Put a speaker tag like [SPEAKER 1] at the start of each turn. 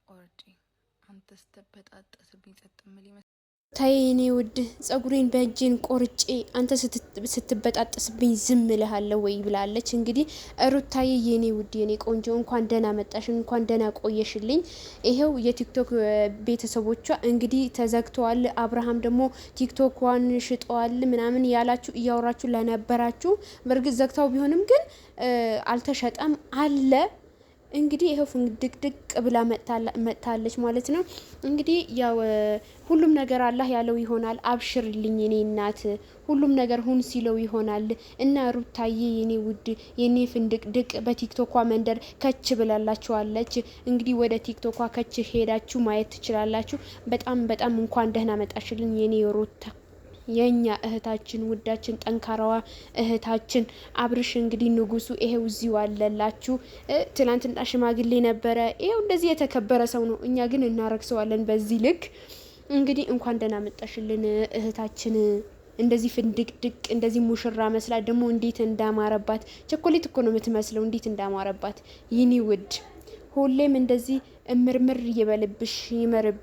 [SPEAKER 1] ቆርጪ አንተስ ተበጣጠስብኝ ጸጥ ምል
[SPEAKER 2] ታይኔ ውድ ጸጉሬን በእጄን ቆርጬ አንተ ስትበጣጠስብኝ ዝም እልሃለሁ ወይ ብላለች። እንግዲህ ሩታዬ የኔ ውድ የኔ ቆንጆ እንኳን ደህና መጣሽ፣ እንኳን ደህና ቆየሽልኝ። ይሄው የቲክቶክ ቤተሰቦቿ እንግዲህ ተዘግተዋል። አብርሃም ደግሞ ቲክቶክዋን ሽጠዋል ምናምን ያላችሁ እያወራችሁ ለነበራችሁ በእርግጥ ዘግታው ቢሆንም ግን አልተሸጠም አለ። እንግዲህ ይሄው ፍንድቅድቅ ብላ መጥታለች ማለት ነው። እንግዲህ ያው ሁሉም ነገር አላህ ያለው ይሆናል። አብሽርልኝ የኔ እናት፣ ሁሉም ነገር ሁን ሲለው ይሆናል። እና ሩታዬ የኔ ውድ የኔ ፍንድቅድቅ በቲክቶኳ መንደር ከች ብላላችኋለች። እንግዲህ ወደ ቲክቶኳ ከች ሄዳችሁ ማየት ትችላላችሁ። በጣም በጣም እንኳን ደህና መጣሽልኝ የኔ ሩታ፣ የኛ እህታችን ውዳችን ጠንካራዋ እህታችን አብርሽ እንግዲህ ንጉሱ ይሄው እዚሁ አለላችሁ። ትናንትና ሽማግሌ ነበረ። ይሄው እንደዚህ የተከበረ ሰው ነው። እኛ ግን እናረክሰዋለን በዚህ ልክ። እንግዲህ እንኳን ደህና መጣሽልን እህታችን። እንደዚህ ፍንድቅድቅ እንደዚህ ሙሽራ መስላ ደግሞ እንዴት እንዳማረባት፣ ቸኮሌት እኮ ነው የምትመስለው። እንዴት እንዳማረባት ይኒ ውድ። ሁሌም እንደዚህ እምርምር ይበልብሽ ይመርብሽ።